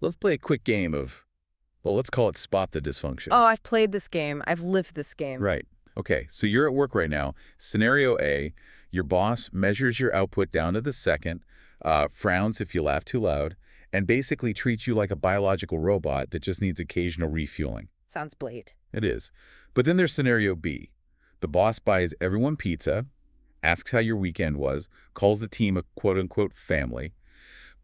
Let's play a quick game of, well, let's call it spot the dysfunction. Oh, I've played this game. I've lived this game. Right. Okay, so you're at work right now. Scenario A, your boss measures your output down to the second, frowns if you laugh too loud, and basically treats you like a biological robot that just needs occasional refueling. Sounds blade. It is. But then there's scenario B. The boss buys everyone pizza, asks how your weekend was, calls the team a quote-unquote family,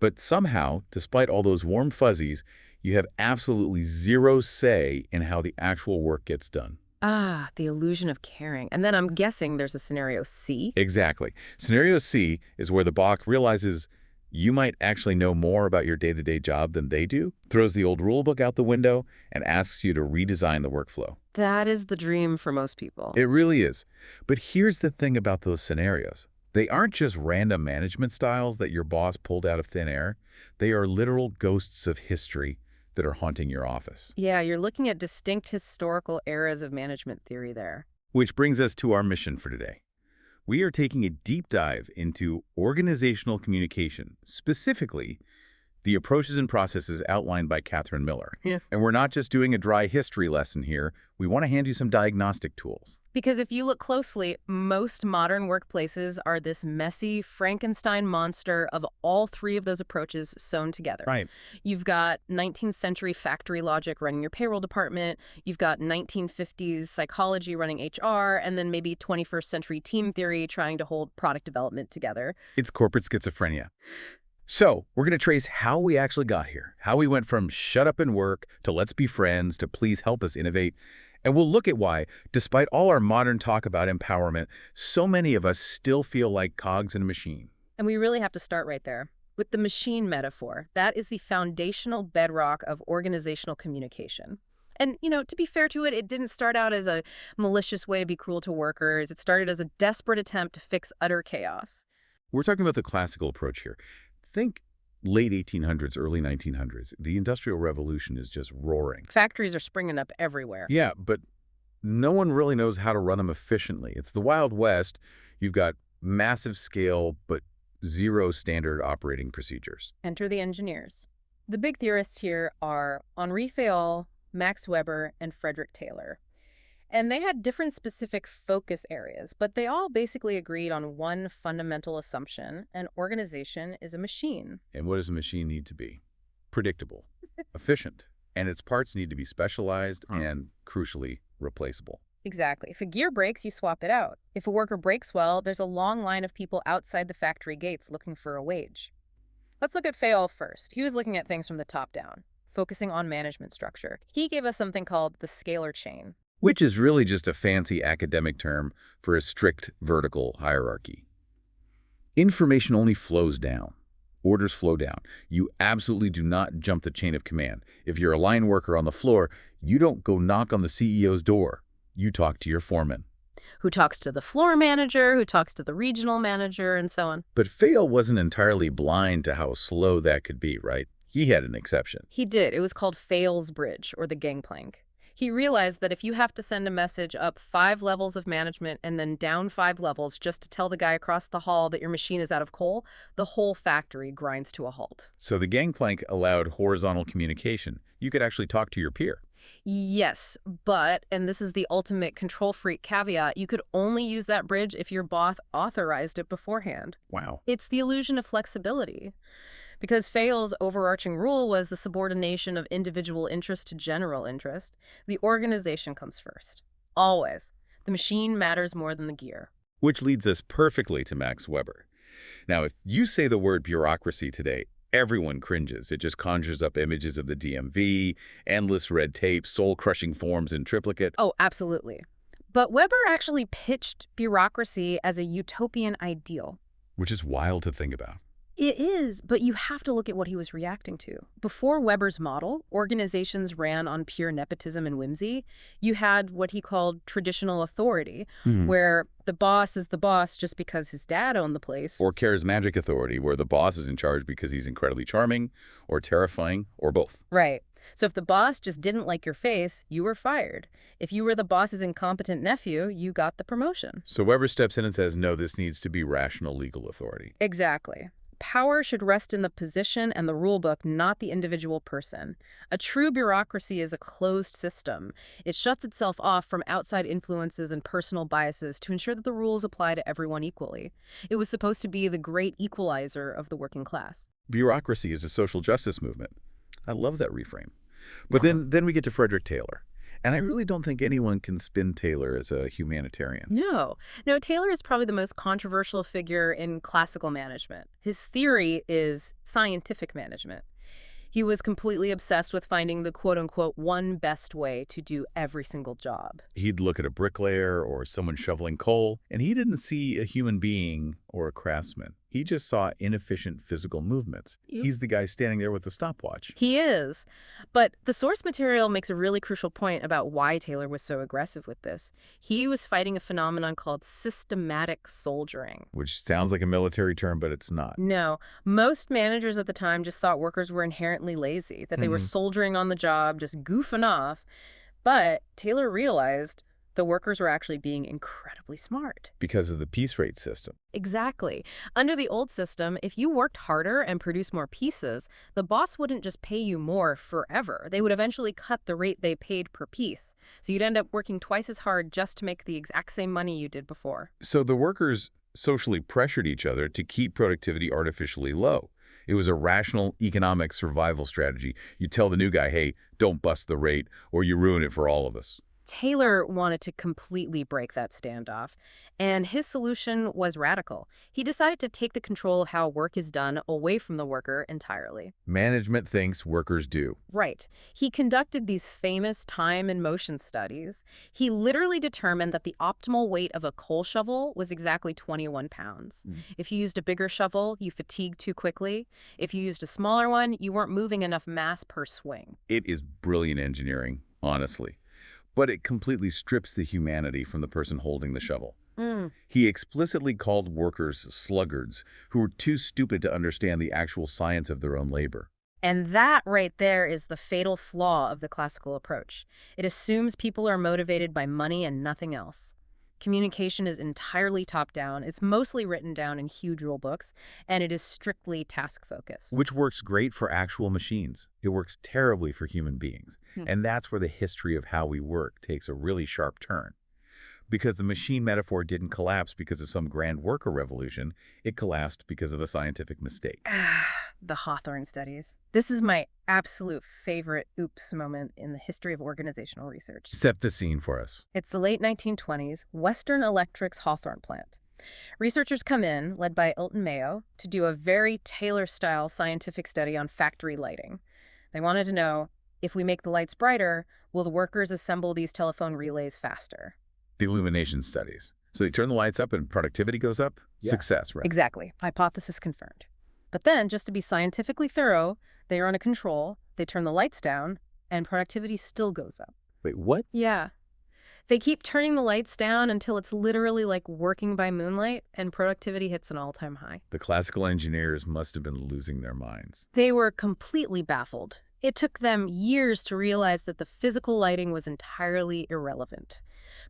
but somehow, despite all those warm fuzzies, you have absolutely zero say in how the actual work gets done. Ah, the illusion of caring. And then I'm guessing there's a scenario C. Exactly. Scenario C is where the boss realizes you might actually know more about your day-to-day job than they do, throws the old rule book out the window, and asks you to redesign the workflow. That is the dream for most people. It really is. But here's the thing about those scenarios. They aren't just random management styles that your boss pulled out of thin air. They are literal ghosts of history that are haunting your office. Yeah, you're looking at distinct historical eras of management theory there. Which brings us to our mission for today. We are taking a deep dive into organizational communication, specifically the approaches and processes outlined by Catherine Miller. Yeah. And we're not just doing a dry history lesson here. We want to hand you some diagnostic tools. Because if you look closely, most modern workplaces are this messy Frankenstein monster of all three of those approaches sewn together. Right. You've got 19th century factory logic running your payroll department, you've got 1950s psychology running HR, and then maybe 21st century team theory trying to hold product development together. It's corporate schizophrenia. So we're going to trace how we actually got here, how we went from shut up and work to let's be friends to please help us innovate. And we'll look at why, despite all our modern talk about empowerment, so many of us still feel like cogs in a machine. And we really have to start right there with the machine metaphor. That is the foundational bedrock of organizational communication. And, to be fair to it, it didn't start out as a malicious way to be cruel to workers. It started as a desperate attempt to fix utter chaos. We're talking about the classical approach here. Think late 1800s, early 1900s. The Industrial Revolution is just roaring. Factories are springing up everywhere. Yeah, but no one really knows how to run them efficiently. It's the Wild West. You've got massive scale, but zero standard operating procedures. Enter the engineers. The big theorists here are Henri Fayol, Max Weber, and Frederick Taylor. And they had different specific focus areas, but they all basically agreed on one fundamental assumption: an organization is a machine. And what does a machine need to be? Predictable, efficient, and its parts need to be specialized and, crucially, replaceable. Exactly. If a gear breaks, you swap it out. If a worker breaks well, there's a long line of people outside the factory gates looking for a wage. Let's look at Fayol first. He was looking at things from the top down, focusing on management structure. He gave us something called the scalar chain, Which is really just a fancy academic term for a strict vertical hierarchy. Information only flows down. Orders flow down. You absolutely do not jump the chain of command. If you're a line worker on the floor, you don't go knock on the CEO's door. You talk to your foreman. who talks to the floor manager, who talks to the regional manager, and so on. But Fayol wasn't entirely blind to how slow that could be, right? He had an exception. He did. It was called Fayol's Bridge, or the gangplank. He realized that if you have to send a message up 5 levels of management and then down 5 levels just to tell the guy across the hall that your machine is out of coal, the whole factory grinds to a halt. So the gangplank allowed horizontal communication. You could actually talk to your peer. Yes, but, and this is the ultimate control freak caveat, you could only use that bridge if your boss authorized it beforehand. Wow. It's the illusion of flexibility. Because Fayol's overarching rule was the subordination of individual interest to general interest, the organization comes first. Always. The machine matters more than the gear. Which leads us perfectly to Max Weber. Now, if you say the word bureaucracy today, everyone cringes. It just conjures up images of the DMV, endless red tape, soul-crushing forms in triplicate. Oh, absolutely. But Weber actually pitched bureaucracy as a utopian ideal. Which is wild to think about. It is, but you have to look at what he was reacting to. Before Weber's model, organizations ran on pure nepotism and whimsy. You had what he called traditional authority, where the boss is the boss just because his dad owned the place. Or charismatic authority, where the boss is in charge because he's incredibly charming, or terrifying, or both. Right. So if the boss just didn't like your face, you were fired. If you were the boss's incompetent nephew, you got the promotion. So Weber steps in and says, no, this needs to be rational legal authority. Exactly. power should rest in the position and the rule book, not the individual person. A true bureaucracy is a closed system. It shuts itself off from outside influences and personal biases to ensure that the rules apply to everyone equally. It was supposed to be the great equalizer of the working class. Bureaucracy is a social justice movement. I love that reframe. But then we get to Frederick Taylor. And I really don't think anyone can spin Taylor as a humanitarian. No. No, Taylor is probably the most controversial figure in classical management. His theory is scientific management. He was completely obsessed with finding the quote-unquote one best way to do every single job. He'd look at a bricklayer or someone shoveling coal, and he didn't see a human being or a craftsman. He just saw inefficient physical movements. Yep. He's the guy standing there with the stopwatch. He is. But the source material makes a really crucial point about why Taylor was so aggressive with this. He was fighting a phenomenon called systematic soldiering. Which sounds like a military term, but it's not. No, most managers at the time just thought workers were inherently lazy, that they were soldiering on the job, just goofing off. But Taylor realized the workers were actually being incredibly smart. Because of the piece rate system. Exactly. Under the old system, if you worked harder and produced more pieces, the boss wouldn't just pay you more forever. They would eventually cut the rate they paid per piece. So you'd end up working twice as hard just to make the exact same money you did before. So the workers socially pressured each other to keep productivity artificially low. It was a rational economic survival strategy. You tell the new guy, hey, don't bust the rate or you ruin it for all of us. Taylor wanted to completely break that standoff, and his solution was radical. He decided to take the control of how work is done away from the worker entirely. Management thinks, workers do. Right. He conducted these famous time and motion studies. He literally determined that the optimal weight of a coal shovel was exactly 21 pounds. If you used a bigger shovel, you fatigued too quickly. If you used a smaller one, you weren't moving enough mass per swing. It is brilliant engineering, honestly. But it completely strips the humanity from the person holding the shovel. He explicitly called workers sluggards who were too stupid to understand the actual science of their own labor. And that right there is the fatal flaw of the classical approach. It assumes people are motivated by money and nothing else. Communication is entirely top-down, it's mostly written down in huge rule books, and it is strictly task-focused. Which works great for actual machines. It works terribly for human beings. And that's where the history of how we work takes a really sharp turn. Because the machine metaphor didn't collapse because of some grand worker revolution, it collapsed because of a scientific mistake. The Hawthorne studies. This is my absolute favorite oops moment in the history of organizational research. Set the scene for us. It's the late 1920s, Western Electric's Hawthorne plant. Researchers come in, led by Elton Mayo, to do a very Taylor-style scientific study on factory lighting. They wanted to know, if we make the lights brighter, will the workers assemble these telephone relays faster? The illumination studies. So they turn the lights up and productivity goes up? Yeah. Success, right? Exactly. Hypothesis confirmed. But then, just to be scientifically thorough, they run a control, they turn the lights down, and productivity still goes up. Wait, what? Yeah. They keep turning the lights down until it's literally like working by moonlight, and productivity hits an all-time high. The classical engineers must have been losing their minds. They were completely baffled. It took them years to realize that the physical lighting was entirely irrelevant.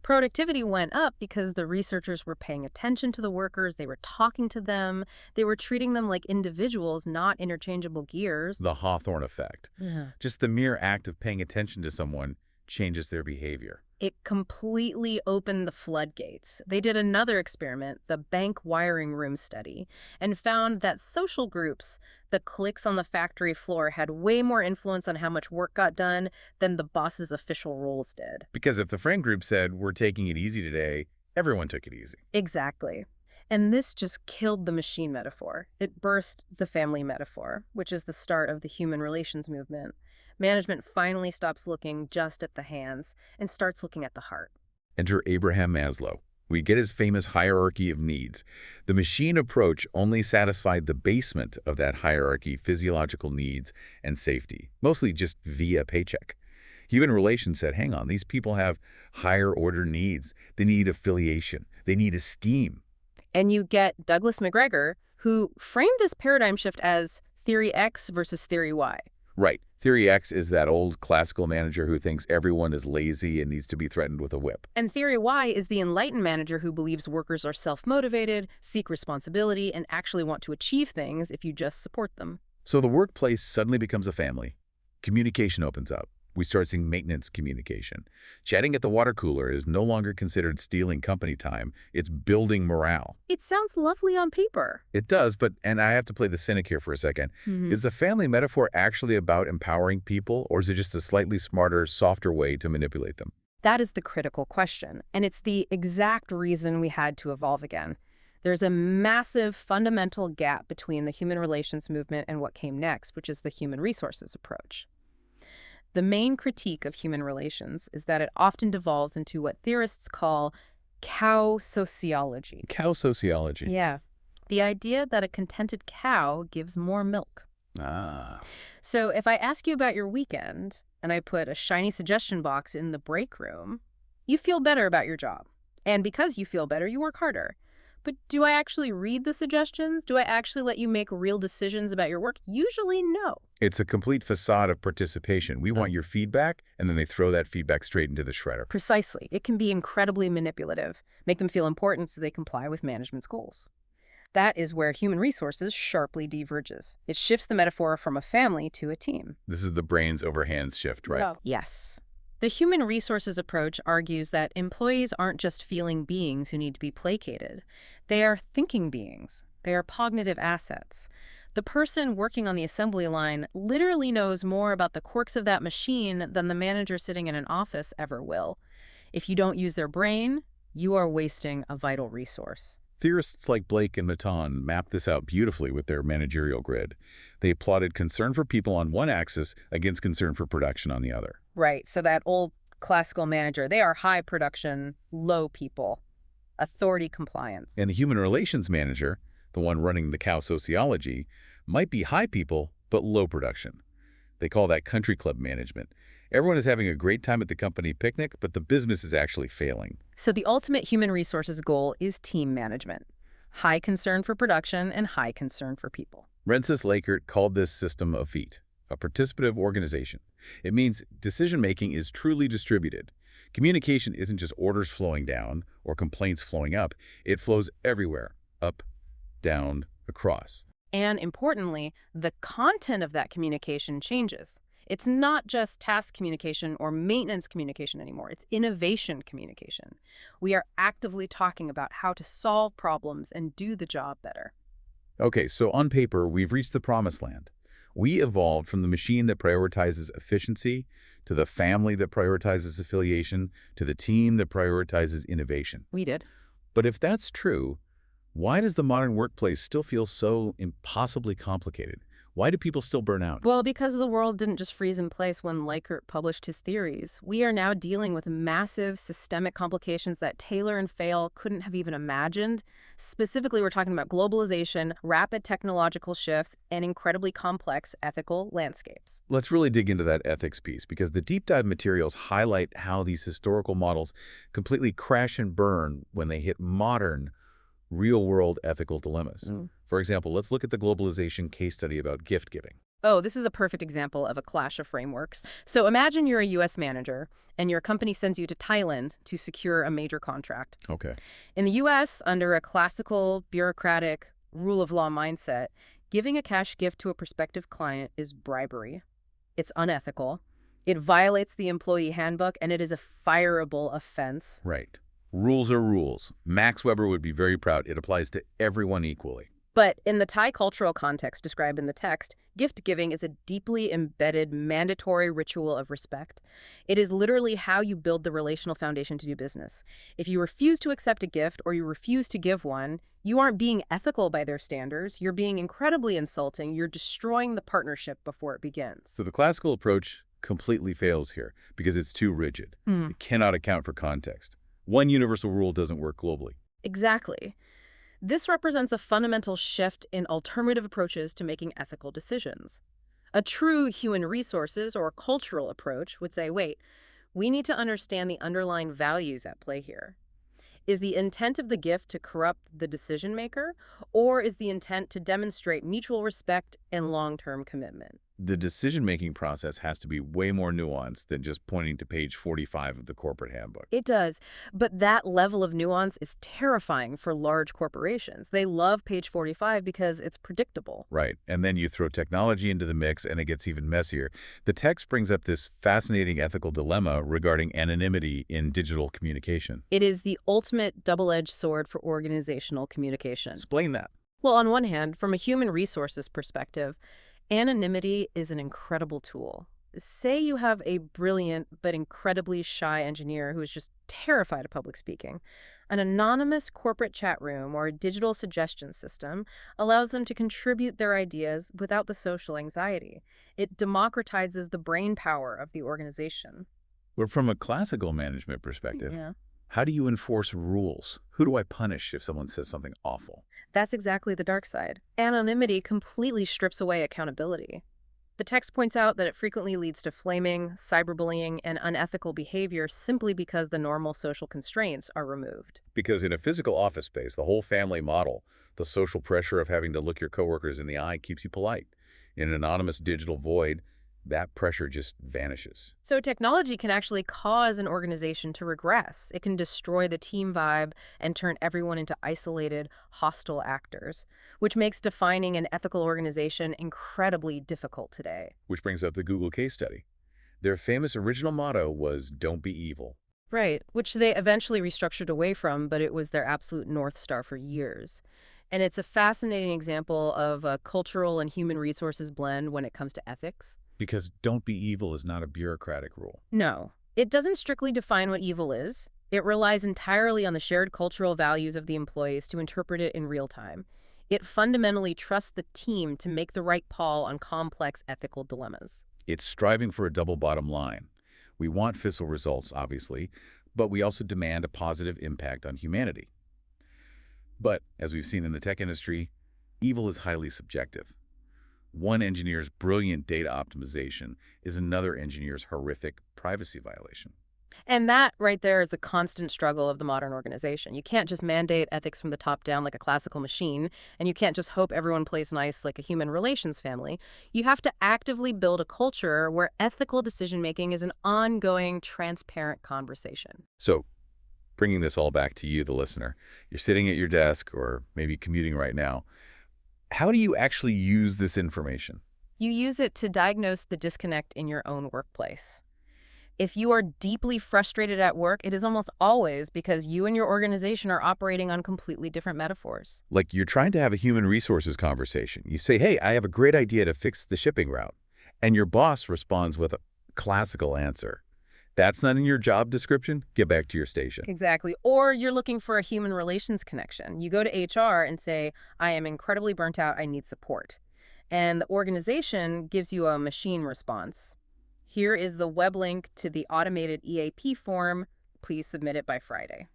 Productivity went up because the researchers were paying attention to the workers, they were talking to them, they were treating them like individuals, not interchangeable gears. The Hawthorne effect. Just the mere act of paying attention to someone changes their behavior. It completely opened the floodgates. They did another experiment, the bank wiring room study, and found that social groups, the cliques on the factory floor, had way more influence on how much work got done than the boss's official rules did. Because if the friend group said, we're taking it easy today, everyone took it easy. Exactly. And this just killed the machine metaphor. It birthed the family metaphor, which is the start of the human relations movement. Management finally stops looking just at the hands and starts looking at the heart. Enter Abraham Maslow. We get his famous hierarchy of needs. The machine approach only satisfied the basement of that hierarchy, physiological needs and safety, mostly just via paycheck. Human relations said, hang on, these people have higher order needs. They need affiliation. They need esteem. And you get Douglas McGregor, who framed this paradigm shift as theory X versus theory Y. Right. Theory X is that old classical manager who thinks everyone is lazy and needs to be threatened with a whip. And theory Y is the enlightened manager who believes workers are self-motivated, seek responsibility, and actually want to achieve things if you just support them. So the workplace suddenly becomes a family. Communication opens up. We start seeing maintenance communication. Chatting at the water cooler is no longer considered stealing company time. It's building morale. It sounds lovely on paper. It does, but, and I have to play the cynic here for a second, is the family metaphor actually about empowering people, or is it just a slightly smarter, softer way to manipulate them? That is the critical question, and it's the exact reason we had to evolve again. There's a massive fundamental gap between the human relations movement and what came next, which is the human resources approach. The main critique of human relations is that it often devolves into what theorists call cow sociology. Cow sociology. Yeah. The idea that a contented cow gives more milk. Ah. So if I ask you about your weekend and I put a shiny suggestion box in the break room, you feel better about your job. And because you feel better, you work harder. But do I actually read the suggestions? Do I actually let you make real decisions about your work? Usually no. It's a complete facade of participation. We want your feedback, and then they throw that feedback straight into the shredder. Precisely. It can be incredibly manipulative, make them feel important so they comply with management's goals. That is where human resources sharply diverges. It shifts the metaphor from a family to a team. This is the brains over hands shift, right? Yeah. Yes. The human resources approach argues that employees aren't just feeling beings who need to be placated. They are thinking beings. They are cognitive assets. The person working on the assembly line literally knows more about the quirks of that machine than the manager sitting in an office ever will. If you don't use their brain, you are wasting a vital resource. Theorists like Blake and Maton mapped this out beautifully with their managerial grid. They plotted concern for people on one axis against concern for production on the other. Right, so that old classical manager, they are high production, low people, authority compliance. And the human relations manager, the one running the cow sociology, might be high people, but low production. They call that country club management. Everyone is having a great time at the company picnic, but the business is actually failing. So the ultimate human resources goal is team management. High concern for production and high concern for people. Rensis Lakert called this system a FEAT, a participative organization. It means decision-making is truly distributed. Communication isn't just orders flowing down or complaints flowing up. It flows everywhere, up, down, across. And importantly, the content of that communication changes. It's not just task communication or maintenance communication anymore. It's innovation communication. We are actively talking about how to solve problems and do the job better. Okay, so on paper, we've reached the promised land. We evolved from the machine that prioritizes efficiency to the family that prioritizes affiliation to the team that prioritizes innovation. We did. But if that's true, why does the modern workplace still feel so impossibly complicated? Why do people still burn out? Well, because the world didn't just freeze in place when Likert published his theories. We are now dealing with massive systemic complications that Taylor and Fail couldn't have even imagined. Specifically, we're talking about globalization, rapid technological shifts, and incredibly complex ethical landscapes. Let's really dig into that ethics piece, because the deep dive materials highlight how these historical models completely crash and burn when they hit modern, real-world ethical dilemmas. For example, let's look at the globalization case study about gift giving. Oh, this is a perfect example of a clash of frameworks. So imagine you're a U.S. manager, and your company sends you to Thailand to secure a major contract. Okay. In the U.S., under a classical, bureaucratic, rule of law mindset, giving a cash gift to a prospective client is bribery. It's unethical. It violates the employee handbook, and it is a fireable offense. Right. Rules are rules. Max Weber would be very proud. It applies to everyone equally. But in the Thai cultural context described in the text, gift giving is a deeply embedded, mandatory ritual of respect. It is literally how you build the relational foundation to do business. If you refuse to accept a gift or you refuse to give one, you aren't being ethical by their standards. You're being incredibly insulting. You're destroying the partnership before it begins. So the classical approach completely fails here because it's too rigid. It cannot account for context. One universal rule doesn't work globally. Exactly. This represents a fundamental shift in alternative approaches to making ethical decisions. A true human resources or cultural approach would say, wait, we need to understand the underlying values at play here. Is the intent of the gift to corrupt the decision maker, or is the intent to demonstrate mutual respect and long-term commitment? The decision-making process has to be way more nuanced than just pointing to page 45 of the corporate handbook. It does, but that level of nuance is terrifying for large corporations. They love page 45 because it's predictable. Right. And then you throw technology into the mix and it gets even messier. The text brings up this fascinating ethical dilemma regarding anonymity in digital communication. It is the ultimate double-edged sword for organizational communication. Explain that. Well, on one hand, from a human resources perspective, anonymity is an incredible tool. Say you have a brilliant but incredibly shy engineer who is just terrified of public speaking. An anonymous corporate chat room or a digital suggestion system allows them to contribute their ideas without the social anxiety. It democratizes the brain power of the organization. But from a classical management perspective, Yeah. how do you enforce rules? Who do I punish if someone says something awful? That's exactly the dark side. Anonymity completely strips away accountability. The text points out that it frequently leads to flaming, cyberbullying, and unethical behavior simply because the normal social constraints are removed. Because in a physical office space, the whole family model, the social pressure of having to look your coworkers in the eye keeps you polite. In an anonymous digital void, that pressure just vanishes. So technology can actually cause an organization to regress. It can destroy the team vibe and turn everyone into isolated, hostile actors, which makes defining an ethical organization incredibly difficult today. Which brings up the Google case study. Their famous original motto was, "Don't be evil." Right, which they eventually restructured away from, but it was their absolute North Star for years. And it's a fascinating example of a cultural and human resources blend when it comes to ethics. Because "don't be evil" is not a bureaucratic rule. No, it doesn't strictly define what evil is. It relies entirely on the shared cultural values of the employees to interpret it in real time. It fundamentally trusts the team to make the right call on complex ethical dilemmas. It's striving for a double bottom line. We want fiscal results, obviously, but we also demand a positive impact on humanity. But, as we've seen in the tech industry, evil is highly subjective. One engineer's brilliant data optimization is another engineer's horrific privacy violation. And that right there is the constant struggle of the modern organization. You can't just mandate ethics from the top down like a classical machine, and you can't just hope everyone plays nice like a human relations family. You have to actively build a culture where ethical decision-making is an ongoing, transparent conversation. So, bringing this all back to you, the listener, you're sitting at your desk or maybe commuting right now. How do you actually use this information? You use it to diagnose the disconnect in your own workplace. If you are deeply frustrated at work, it is almost always because you and your organization are operating on completely different metaphors. Like you're trying to have a human resources conversation. You say, "Hey, I have a great idea to fix the shipping route." And your boss responds with a classical answer. "That's not in your job description. Get back to your station." Exactly. Or you're looking for a human relations connection. You go to HR and say, "I am incredibly burnt out. I need support." And the organization gives you a machine response. "Here is the web link to the automated EAP form. Please submit it by Friday."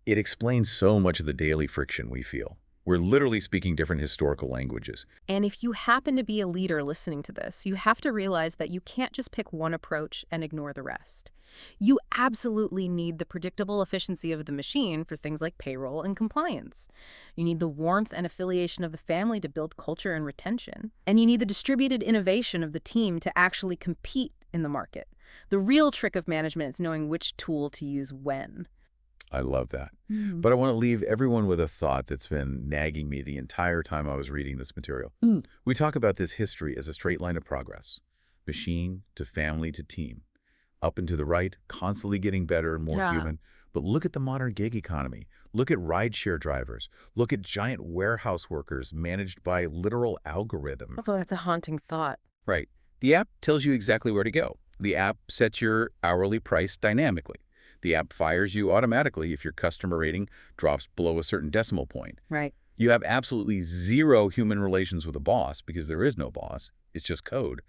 It explains so much of the daily friction we feel. We're literally speaking different historical languages. And if you happen to be a leader listening to this, you have to realize that you can't just pick one approach and ignore the rest. You absolutely need the predictable efficiency of the machine for things like payroll and compliance. You need the warmth and affiliation of the family to build culture and retention. And you need the distributed innovation of the team to actually compete in the market. The real trick of management is knowing which tool to use when. I love that. But I want to leave everyone with a thought that's been nagging me the entire time I was reading this material. We talk about this history as a straight line of progress. Machine to family to team. Up and to the right, constantly getting better and more human. But look at the modern gig economy. Look at rideshare drivers. Look at giant warehouse workers managed by literal algorithms. Oh, that's a haunting thought. Right. The app tells you exactly where to go. The app sets your hourly price dynamically. The app fires you automatically if your customer rating drops below a certain decimal point. Right. You have absolutely zero human relations with a boss because there is no boss. It's just code.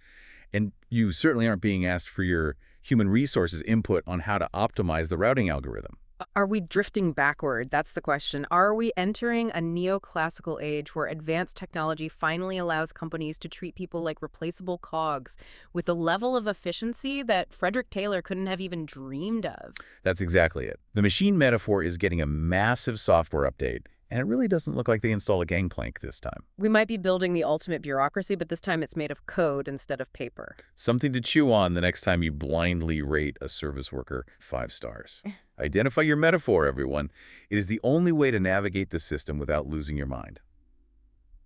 And you certainly aren't being asked for your human resources input on how to optimize the routing algorithm. Are we drifting backward? That's the question. Are we entering a neoclassical age where advanced technology finally allows companies to treat people like replaceable cogs with a level of efficiency that Frederick Taylor couldn't have even dreamed of? That's exactly it. The machine metaphor is getting a massive software update, And it really doesn't look like they install a gangplank this time. We might be building the ultimate bureaucracy, but this time it's made of code instead of paper. Something to chew on the next time you blindly rate a service worker 5 stars. Identify your metaphor, everyone. It is the only way to navigate the system without losing your mind.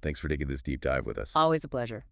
Thanks for taking this deep dive with us. Always a pleasure.